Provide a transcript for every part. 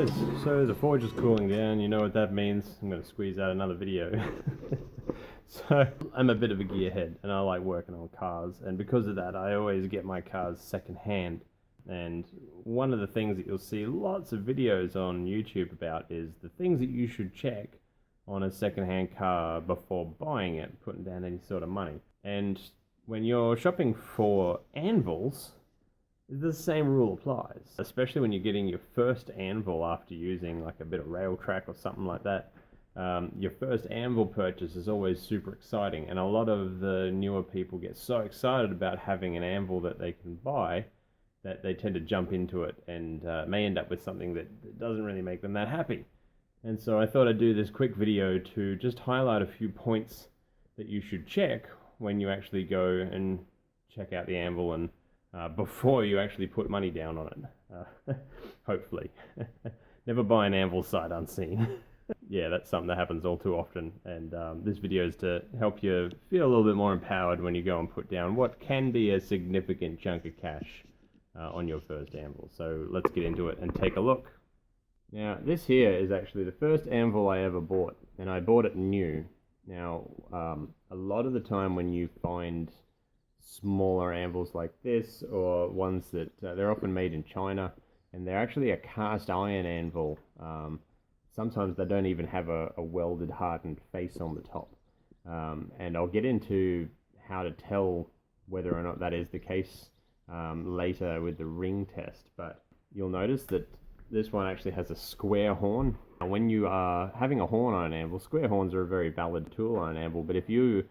guys, so the forge is cooling down. You know what that means. I'm going to squeeze out another video. So I'm a bit of a gearhead and I like working on cars, and because of that I always get my cars second hand. And one of the things that you'll see lots of videos on YouTube about is the things that you should check on a second-hand car before buying it, putting down any sort of money. And when you're shopping for anvils, the same rule applies, especially when you're getting your first anvil after using like a bit of rail track or something like that. Your first anvil purchase is always super exciting, and a lot of the newer people get so excited about having an anvil that they can buy that they tend to jump into it and may end up with something that doesn't really make them that happy. And so I thought I'd do this quick video to just highlight a few points that you should check when you actually go and check out the anvil, and before you actually put money down on it, hopefully. Never buy an anvil sight unseen. Yeah, that's something that happens all too often, and this video is to help you feel a little bit more empowered when you go and put down what can be a significant chunk of cash on your first anvil. So let's get into it and take a look. Now, this here is actually the first anvil I ever bought, and I bought it new. Now, a lot of the time when you find smaller anvils like this, or ones that they're often made in China, and they're actually a cast iron anvil. Sometimes they don't even have a welded hardened face on the top. And I'll get into how to tell whether or not that is the case later with the ring test, but you'll notice that this one actually has a square horn. When you are having a horn on an anvil, square horns are a very valid tool on an anvil, but if you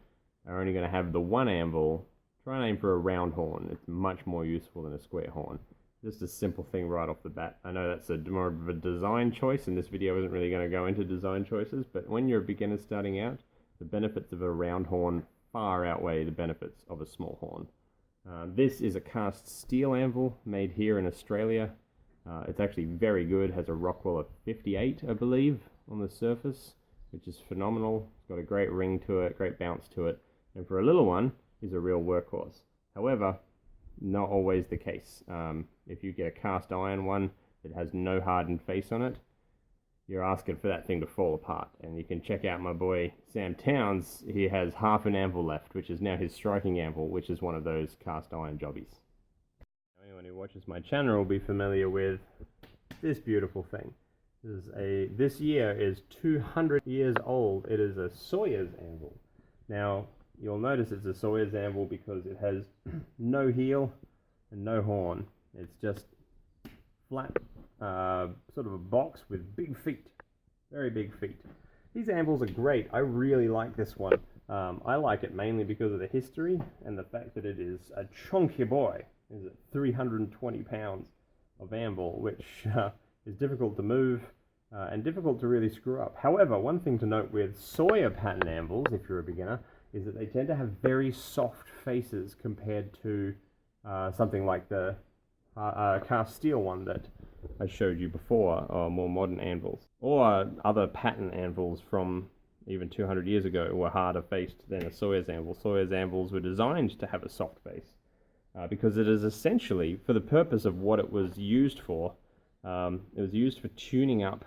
are only going to have the one anvil, try and aim for a round horn. It's much more useful than a square horn. Just a simple thing right off the bat. I know that's more of a design choice, and this video isn't really going to go into design choices, but when you're a beginner starting out, the benefits of a round horn far outweigh the benefits of a small horn. This is a cast steel anvil made here in Australia. It's actually very good, has a Rockwell of 58, I believe, on the surface, which is phenomenal. It's got a great ring to it, great bounce to it, and for a little one, is a real workhorse. However, not always the case. If you get a cast iron one that has no hardened face on it, you're asking for that thing to fall apart. And you can check out my boy Sam Towns. He has half an anvil left, which is now his striking anvil, which is one of those cast iron jobbies. Anyone who watches my channel will be familiar with this beautiful thing. This year is 200 years old. It is a Sawyer's anvil. Now, you'll notice it's a Sawyer's anvil because it has no heel and no horn. It's just flat, sort of a box with big feet, very big feet. These anvils are great. I really like this one. I like it mainly because of the history and the fact that it is a chunky boy. Is it 320 pounds of anvil, which is difficult to move and difficult to really screw up. However, one thing to note with Sawyer pattern anvils, if you're a beginner, is that they tend to have very soft faces compared to something like the cast steel one that I showed you before, or more modern anvils. Or other pattern anvils from even 200 years ago were harder faced than a Sawyer's anvil. Sawyer's anvils were designed to have a soft face because it is essentially, for the purpose of what it was used for, it was used for tuning up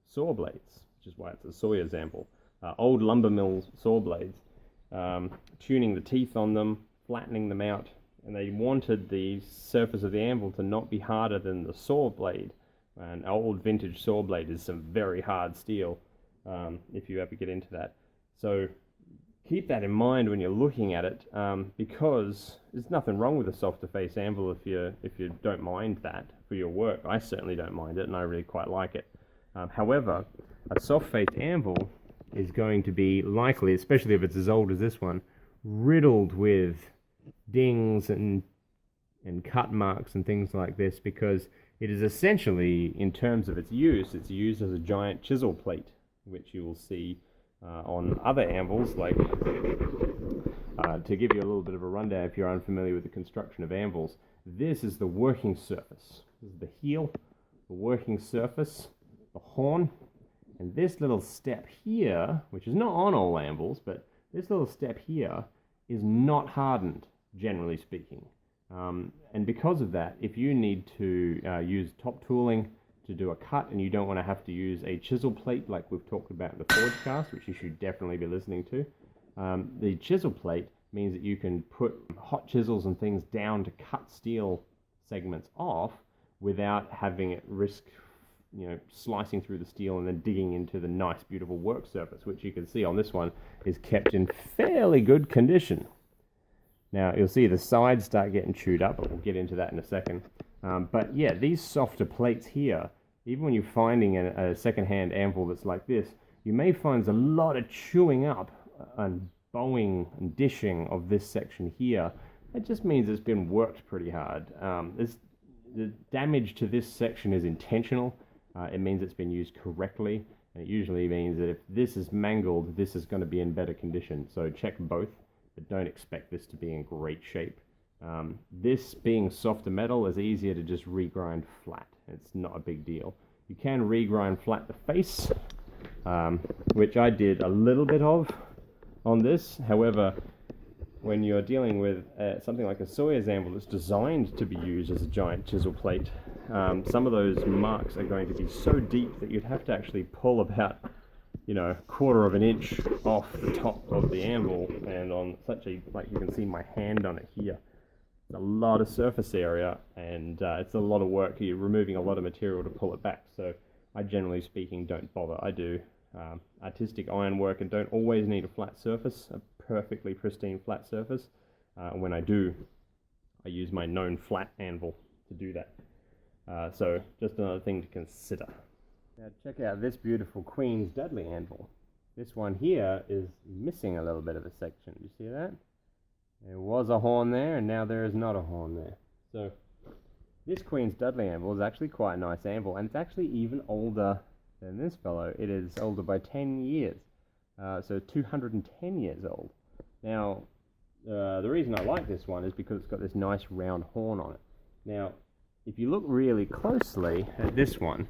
saw blades, which is why it's a Sawyer's anvil. Old lumber mill saw blades, tuning the teeth on them, flattening them out, and they wanted the surface of the anvil to not be harder than the saw blade. An old vintage saw blade is some very hard steel, if you ever get into that. So keep that in mind when you're looking at it, because there's nothing wrong with a softer face anvil if you don't mind that for your work. I certainly don't mind it, and I really quite like it. However, a soft-faced anvil is going to be likely, especially if it's as old as this one, riddled with dings and cut marks and things like this, because it is essentially, in terms of its use, it's used as a giant chisel plate, which you will see on other anvils. Like, to give you a little bit of a rundown if you're unfamiliar with the construction of anvils, this is the working surface. This is the heel, the working surface, the horn, and this little step here, which is not on all anvils, but this little step here is not hardened, generally speaking. And because of that, if you need to use top tooling to do a cut and you don't want to have to use a chisel plate like we've talked about in the Forge Cast, which you should definitely be listening to. The chisel plate means that you can put hot chisels and things down to cut steel segments off without having it risk, slicing through the steel and then digging into the nice, beautiful work surface, which you can see on this one is kept in fairly good condition. Now, you'll see the sides start getting chewed up, but we'll get into that in a second. But yeah, these softer plates here, even when you're finding a second-hand anvil that's like this, you may find there's a lot of chewing up and bowing and dishing of this section here. It just means it's been worked pretty hard. The damage to this section is intentional. It means it's been used correctly, and it usually means that if this is mangled, this is going to be in better condition. So check both, but don't expect this to be in great shape. This being softer metal is easier to just regrind flat. It's not a big deal. You can regrind flat the face, which I did a little bit of on this. However, when you're dealing with something like a Sawyer's anvil that's designed to be used as a giant chisel plate, some of those marks are going to be so deep that you'd have to actually pull about, a quarter of an inch off the top of the anvil, and on such a, like you can see my hand on it here, it's a lot of surface area, and it's a lot of work. You're removing a lot of material to pull it back, so I generally speaking don't bother. I do artistic ironwork and don't always need a flat surface, a perfectly pristine flat surface. When I do, I use my known flat anvil to do that. So just another thing to consider. Now check out this beautiful Queen's Dudley anvil. This one here is missing a little bit of a section. Do you see that? There was a horn there, and now there is not a horn there. So this Queen's Dudley anvil is actually quite a nice anvil, and it's actually even older than this fellow. It is older by 10 years. So 210 years old. Now, the reason I like this one is because it's got this nice round horn on it. Now, if you look really closely at this one,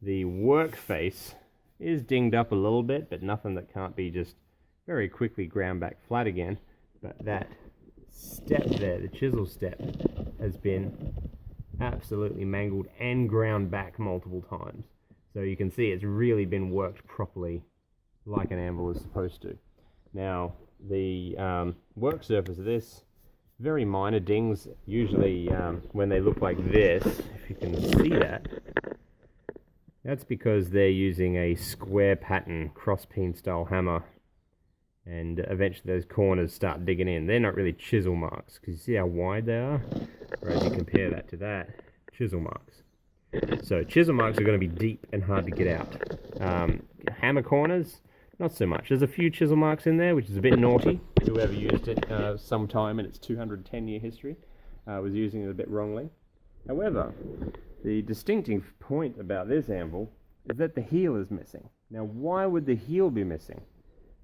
the work face is dinged up a little bit, but nothing that can't be just very quickly ground back flat again. But that step there, the chisel step, has been absolutely mangled and ground back multiple times. So you can see it's really been worked properly like an anvil is supposed to. Now, the work surface of this, very minor dings, usually when they look like this, if you can see that, that's because they're using a square pattern cross-peen style hammer, and eventually those corners start digging in. They're not really chisel marks, because you see how wide they are? Whereas you compare that to that, chisel marks. So chisel marks are going to be deep and hard to get out. Hammer corners, not so much. There's a few chisel marks in there, which is a bit naughty. Whoever used it sometime in its 210-year history was using it a bit wrongly. However, the distinctive point about this anvil is that the heel is missing. Now, why would the heel be missing?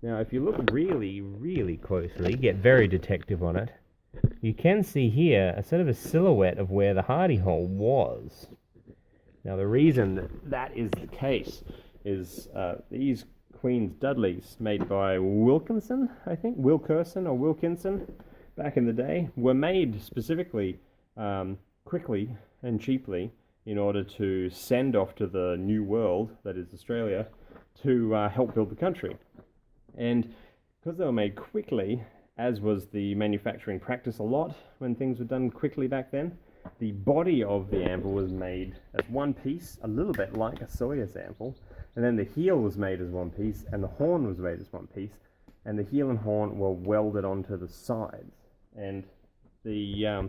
Now, if you look really, really closely, get very detective on it, you can see here a sort of a silhouette of where the hardy hole was. Now, the reason that is the case is these Queen's Dudleys, made by Wilkinson, I think, Wilkerson or Wilkinson, back in the day, were made specifically quickly and cheaply in order to send off to the New World, that is Australia, to help build the country. And because they were made quickly, as was the manufacturing practice a lot when things were done quickly back then, the body of the anvil was made as one piece, a little bit like a Sawyer's anvil, and then the heel was made as one piece, and the horn was made as one piece, and the heel and horn were welded onto the sides. And the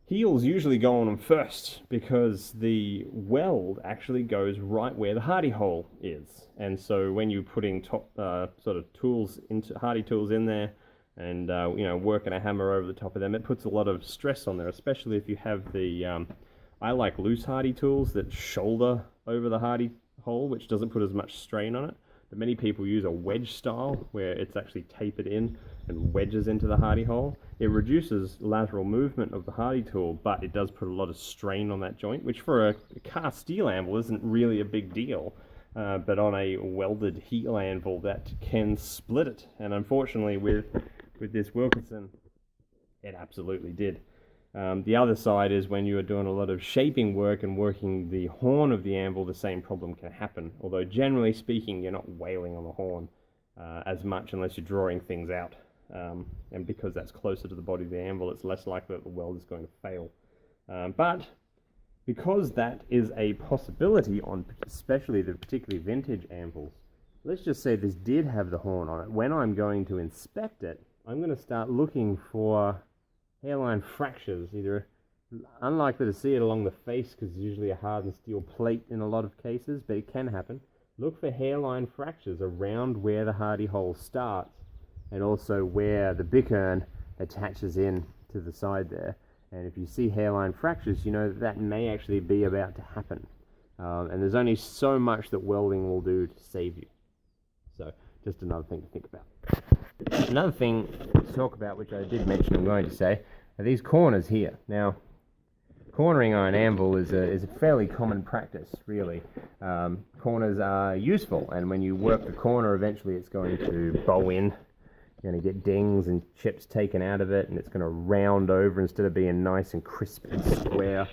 heels usually go on them first, because the weld actually goes right where the hardy hole is. And so when you're putting top sort of tools into hardy tools in there, and working a hammer over the top of them, it puts a lot of stress on there, especially if you have the I like loose hardy tools that shoulder over the hardy hole, which doesn't put as much strain on it. But many people use a wedge style where it's actually tapered in and wedges into the hardy hole. It reduces lateral movement of the hardy tool, but it does put a lot of strain on that joint, which for a cast steel anvil isn't really a big deal. But on a welded heel anvil, that can split it. And unfortunately, with this Wilkinson, it absolutely did. The other side is when you are doing a lot of shaping work and working the horn of the anvil, the same problem can happen. Although generally speaking, you're not wailing on the horn as much unless you're drawing things out. And because that's closer to the body of the anvil, it's less likely that the weld is going to fail. But because that is a possibility on especially the particularly vintage anvils, let's just say this did have the horn on it. When I'm going to inspect it, I'm going to start looking for hairline fractures. Either unlikely to see it along the face because it's usually a hardened steel plate in a lot of cases, but it can happen. Look for hairline fractures around where the hardy hole starts and also where the bickern attaches in to the side there. And if you see hairline fractures, you know that may actually be about to happen. And there's only so much that welding will do to save you. So just another thing to think about. Another thing to talk about, which I did mention I'm going to say, are these corners here. Now, cornering on an anvil is a fairly common practice, really. Corners are useful, and when you work the corner, eventually it's going to bow in. You're going to get dings and chips taken out of it, and it's going to round over instead of being nice and crisp and square.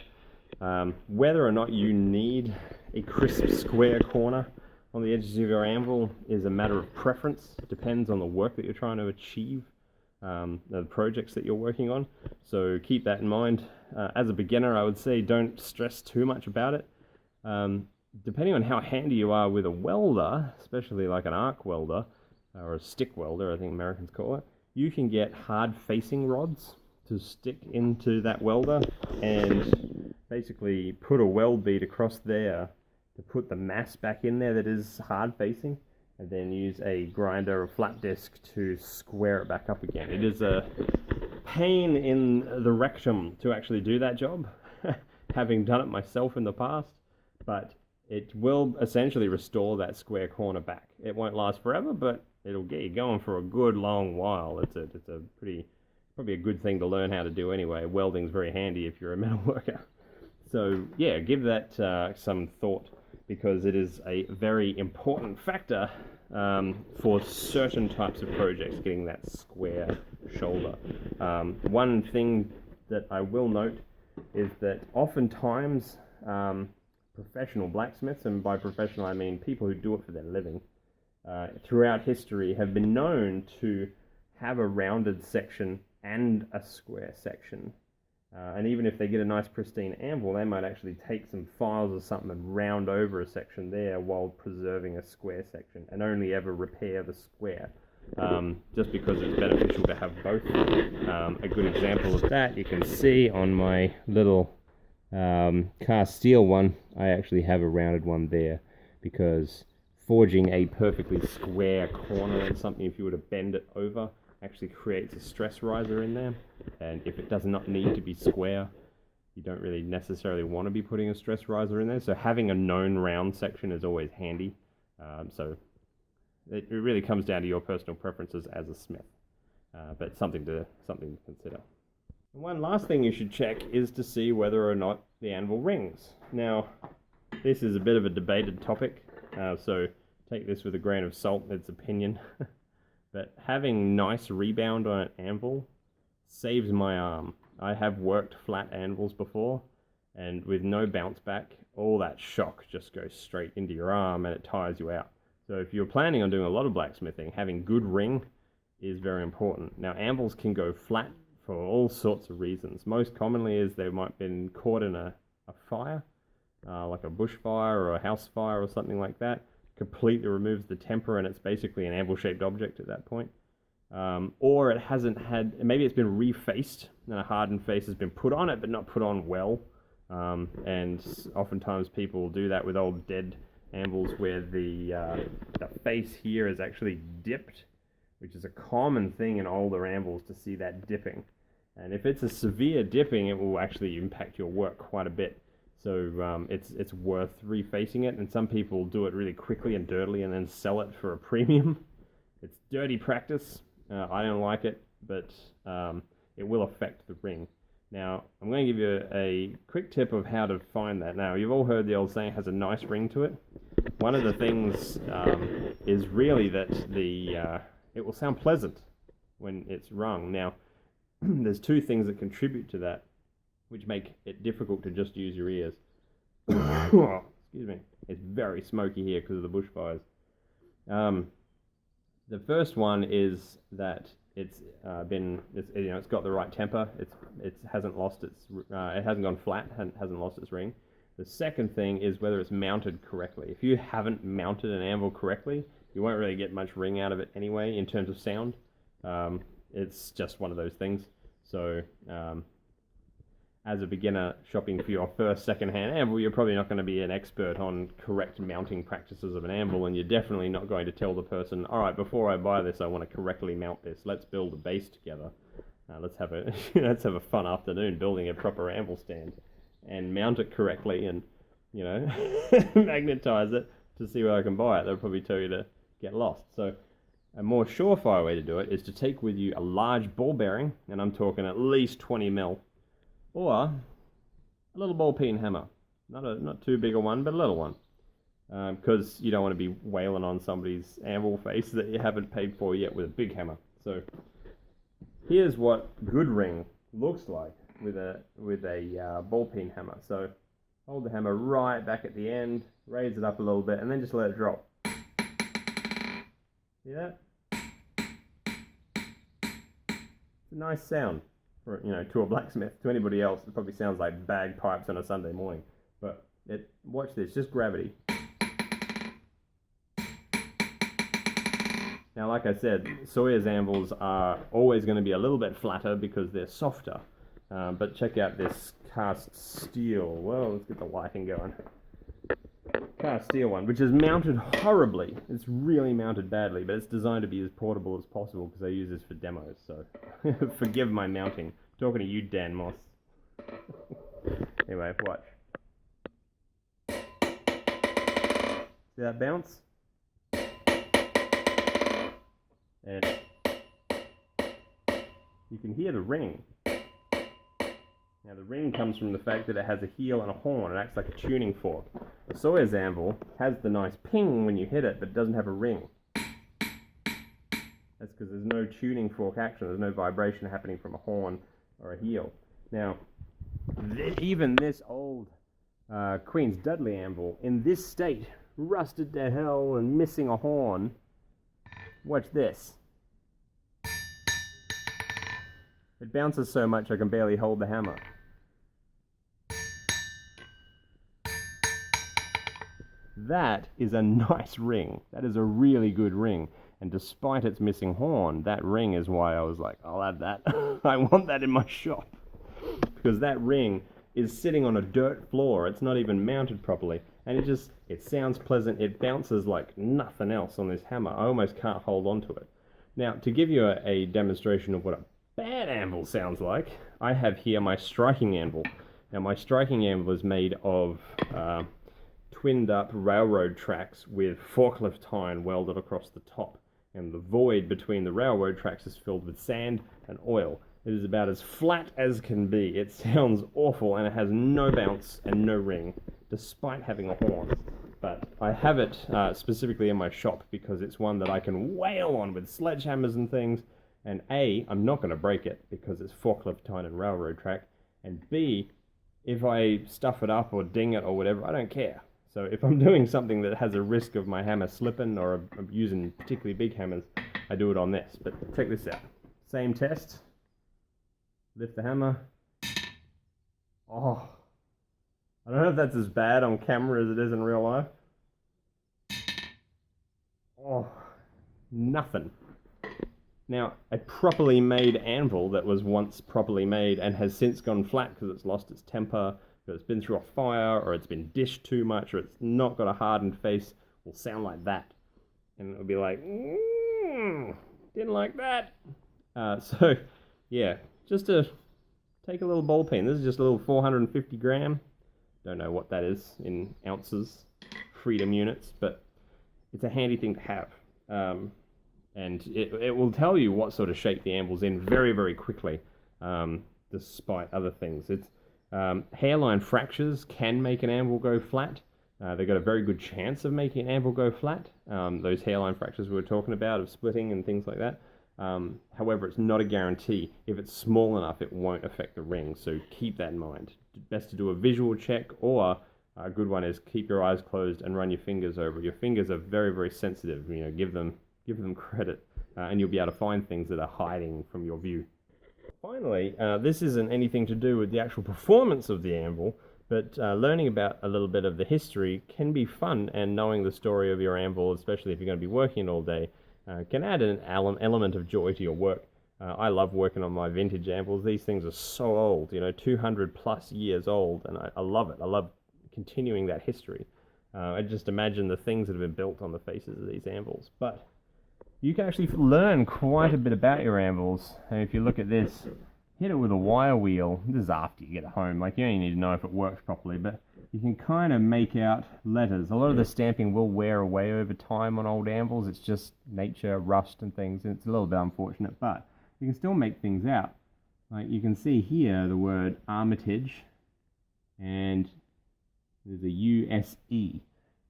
Whether or not you need a crisp, square corner on the edges of your anvil is a matter of preference. It depends on the work that you're trying to achieve, the projects that you're working on. So keep that in mind. As a beginner, I would say don't stress too much about it. Depending on how handy you are with a welder, especially like an arc welder, or a stick welder, I think Americans call it, you can get hard facing rods to stick into that welder and basically put a weld bead across there to put the mass back in there that is hard facing, and then use a grinder or flat disc to square it back up again. It is a pain in the rectum to actually do that job, having done it myself in the past, but it will essentially restore that square corner back. It won't last forever, but it'll get you going for a good long while. It's a probably a good thing to learn how to do anyway. Welding's very handy if you're a metal worker. So yeah, give that some thought, because it is a very important factor for certain types of projects, getting that square shoulder. One thing that I will note is that oftentimes professional blacksmiths, and by professional I mean people who do it for their living, throughout history have been known to have a rounded section and a square section. And even if they get a nice pristine anvil, they might actually take some files or something and round over a section there while preserving a square section, and only ever repair the square, just because it's beneficial to have both. A good example of that you can see on my little cast steel one. I actually have a rounded one there, because forging a perfectly square corner on something, if you were to bend it over, actually creates a stress riser in there. And if it does not need to be square, you don't really necessarily want to be putting a stress riser in there. So having a known round section is always handy. So it really comes down to your personal preferences as a smith, but something to consider. One last thing you should check is to see whether or not the anvil rings. Now, this is a bit of a debated topic, so take this with a grain of salt, it's opinion. But having nice rebound on an anvil saves my arm. I have worked flat anvils before, and with no bounce back, all that shock just goes straight into your arm and it tires you out. So if you're planning on doing a lot of blacksmithing, having good ring is very important. Now, anvils can go flat for all sorts of reasons. Most commonly is they might have been caught in a fire, like a bushfire or a house fire or something like that. Completely removes the temper, and it's basically an anvil-shaped object at that point. Or it hasn't had, maybe it's been refaced, and a hardened face has been put on it, but not put on well. And oftentimes people will do that with old dead anvils, where the face here is actually dipped, which is a common thing in older anvils to see that dipping. And if it's a severe dipping, it will actually impact your work quite a bit. So it's worth refacing it, and some people do it really quickly and dirtily and then sell it for a premium. It's dirty practice. I don't like it, but it will affect the ring. Now, I'm going to give you a quick tip of how to find that. Now, you've all heard the old saying, it has a nice ring to it. One of the things is really that it will sound pleasant when it's rung. Now, there's two things that contribute to that. which make it difficult to just use your ears. Excuse me. It's very smoky here because of the bushfires. The first one is that it's got the right temper. It hasn't lost its it hasn't gone flat, hasn't lost its ring. The second thing is whether it's mounted correctly. If you haven't mounted an anvil correctly, you won't really get much ring out of it anyway in terms of sound. It's just one of those things. So as a beginner shopping for your first second-hand anvil, you're probably not going to be an expert on correct mounting practices of an anvil, and you're definitely not going to tell the person, all right, before I buy this, I want to correctly mount this. Let's build a base together. Let's have a fun afternoon building a proper anvil stand and mount it correctly and, magnetize it to see where I can buy it. They'll probably tell you to get lost. So a more surefire way to do it is to take with you a large ball bearing, and I'm talking at least 20 mil, or a little ball peen hammer. Not too big a one, but a little one. Because you don't want to be wailing on somebody's anvil face that you haven't paid for yet with a big hammer. So here's what good ring looks like with a ball peen hammer. So hold the hammer right back at the end, raise it up a little bit, and then just let it drop. See that? It's a nice sound. For, to a blacksmith. To anybody else, it probably sounds like bagpipes on a Sunday morning. But watch this, just gravity. Now, like I said, Sawyer's anvils are always going to be a little bit flatter because they're softer. But check out this cast steel. Well, let's get the lighting going. Cast steel one, which is mounted horribly. It's really mounted badly, but it's designed to be as portable as possible because I use this for demos, so forgive my mounting. I'm talking to you, Dan Moss. Anyway, watch. See that bounce? And you can hear the ring. Now the ring comes from the fact that it has a heel and a horn. It acts like a tuning fork. The Sawyer's anvil has the nice ping when you hit it, but it doesn't have a ring. That's because there's no tuning fork action. There's no vibration happening from a horn or a heel. Now, even this old Queen's Dudley anvil, in this state, rusted to hell and missing a horn, watch this. It bounces so much I can barely hold the hammer. That is a nice ring. That is a really good ring. And despite its missing horn, that ring is why I was like, I'll have that. I want that in my shop. Because that ring is sitting on a dirt floor. It's not even mounted properly. And it sounds pleasant. It bounces like nothing else on this hammer. I almost can't hold on to it. Now, to give you a demonstration of what a bad anvil sounds like, I have here my striking anvil. Now, my striking anvil is made of twinned up railroad tracks with forklift iron welded across the top. And the void between the railroad tracks is filled with sand and oil. It is about as flat as can be. It sounds awful, and it has no bounce and no ring, despite having a horn. But I have it specifically in my shop because it's one that I can wail on with sledgehammers and things. And A, I'm not going to break it because it's forklift iron and railroad track. And B, if I stuff it up or ding it or whatever, I don't care. So if I'm doing something that has a risk of my hammer slipping or I'm using particularly big hammers, I do it on this. But check this out. Same test. Lift the hammer. Oh. I don't know if that's as bad on camera as it is in real life. Oh. Nothing. Now, a properly made anvil that was once properly made and has since gone flat because it's lost its temper, because it's been through a fire, or it's been dished too much, or it's not got a hardened face, will sound like that. And it'll be like, didn't like that. So, yeah, just to take a little ball peen. This is just a little 450 gram. Don't know what that is in ounces, freedom units, but it's a handy thing to have. And it will tell you what sort of shape the anvil's in very, very quickly, despite other things. Hairline fractures can make an anvil go flat. They've got a very good chance of making an anvil go flat. Those hairline fractures we were talking about of splitting and things like that. However, it's not a guarantee. If it's small enough, it won't affect the ring, so keep that in mind. Best to do a visual check, or a good one is keep your eyes closed and run your fingers over. Your fingers are very, very sensitive. Give them credit, and you'll be able to find things that are hiding from your view. Finally, this isn't anything to do with the actual performance of the anvil, but learning about a little bit of the history can be fun, and knowing the story of your anvil, especially if you're going to be working all day, can add an element of joy to your work. I love working on my vintage anvils. These things are so old, 200 plus years old, and I love it. I love continuing that history. I just imagine the things that have been built on the faces of these anvils. But you can actually learn quite a bit about your anvils. And if you look at this, hit it with a wire wheel. This is after you get it home. Like, you only need to know if it works properly, but you can kind of make out letters. A lot of the stamping will wear away over time on old anvils. It's just nature, rust and things, and it's a little bit unfortunate, but you can still make things out. Like, you can see here the word Armitage, and there's a U-S-E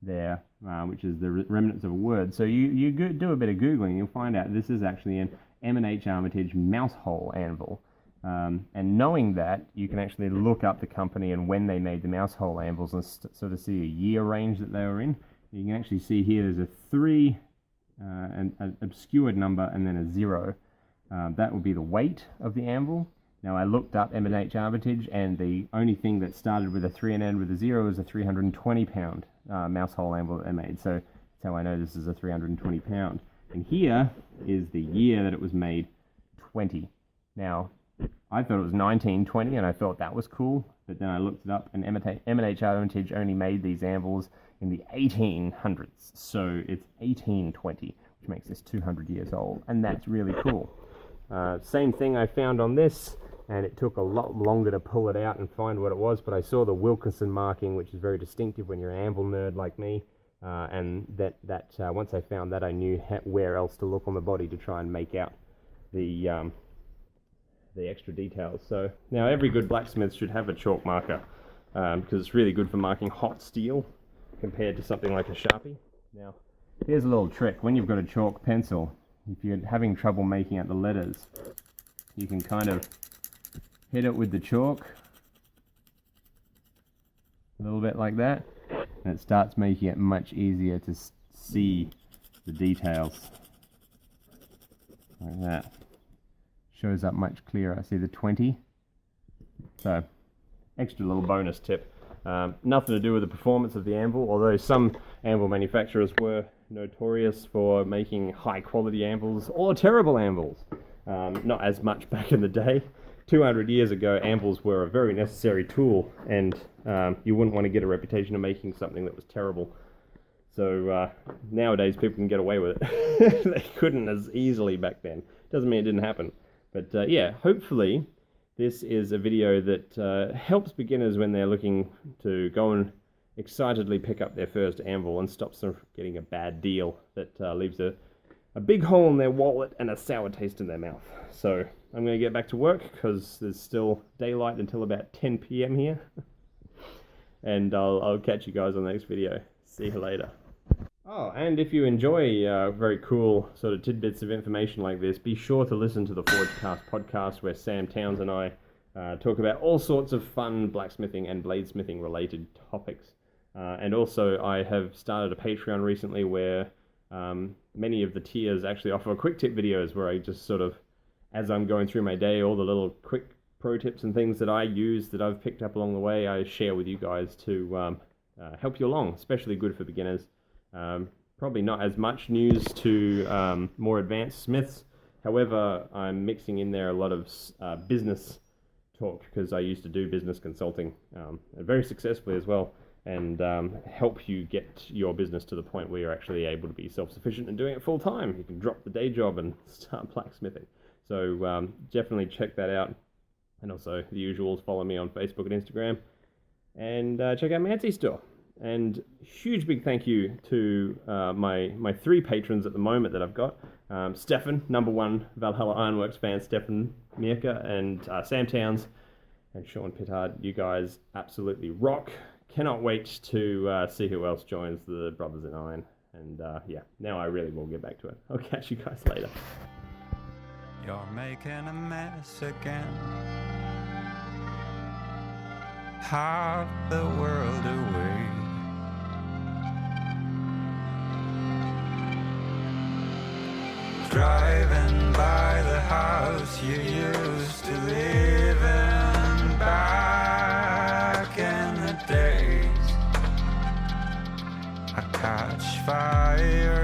there, which is the remnants of a word. So you do a bit of Googling, you'll find out this is actually an M&H Armitage mouse hole anvil. And knowing that, you can actually look up the company and when they made the mouse hole anvils and sort of see a year range that they were in. You can actually see here there's a 3, an obscured number, and then a 0. That would be the weight of the anvil. Now, I looked up M&H Armitage, and the only thing that started with a 3 and end with a 0 is a 320-pound mouse hole anvil that they made. So that's how I know this is a 320-pound. And here is the year that it was made, 20. Now, I thought it was 1920, and I thought that was cool, but then I looked it up, and M&H Armitage only made these anvils in the 1800s. So it's 1820, which makes this 200 years old, and that's really cool. Same thing I found on this, and it took a lot longer to pull it out and find what it was, but I saw the Wilkinson marking, which is very distinctive when you're an anvil nerd like me, and that once I found that, I knew where else to look on the body to try and make out the extra details. So now every good blacksmith should have a chalk marker, because it's really good for marking hot steel compared to something like a Sharpie. Now, here's a little trick. When you've got a chalk pencil, if you're having trouble making out the letters, you can kind of hit it with the chalk a little bit like that, and it starts making it much easier to see the details like that. Shows up much clearer. See the 20? So, extra little bonus tip. Nothing to do with the performance of the anvil, although some anvil manufacturers were notorious for making high quality anvils or terrible anvils. Not as much back in the day. 200 years ago, anvils were a very necessary tool, and you wouldn't want to get a reputation of making something that was terrible. So nowadays people can get away with it. They couldn't as easily back then. Doesn't mean it didn't happen. But yeah, hopefully this is a video that helps beginners when they're looking to go and excitedly pick up their first anvil and stops them from getting a bad deal that leaves a big hole in their wallet and a sour taste in their mouth. So I'm going to get back to work because there's still daylight until about 10 p.m. here. And I'll catch you guys on the next video. See you later. Oh, and if you enjoy very cool sort of tidbits of information like this, be sure to listen to the Forgecast podcast, where Sam Towns and I talk about all sorts of fun blacksmithing and bladesmithing related topics. And also I have started a Patreon recently where many of the tiers actually offer quick tip videos where I just sort of, as I'm going through my day, all the little quick pro tips and things that I use that I've picked up along the way, I share with you guys to help you along, especially good for beginners. Probably not as much news to more advanced smiths. However, I'm mixing in there a lot of business talk, because I used to do business consulting very successfully as well, and help you get your business to the point where you're actually able to be self-sufficient and doing it full time. You can drop the day job and start blacksmithing. So definitely check that out. And also the usuals, follow me on Facebook and Instagram, and check out my Etsy store. And huge big thank you to my 3 patrons at the moment that I've got. Stefan, #1 Valhalla Ironworks fan, Stefan Mirka, and Sam Towns and Sean Pittard. You guys absolutely rock. Cannot wait to see who else joins the Brothers in Iron. And yeah, now I really will get back to it. I'll catch you guys later. You're making a mess again. Half the world away. Driving by the house you used to live in back in the days. I catch fire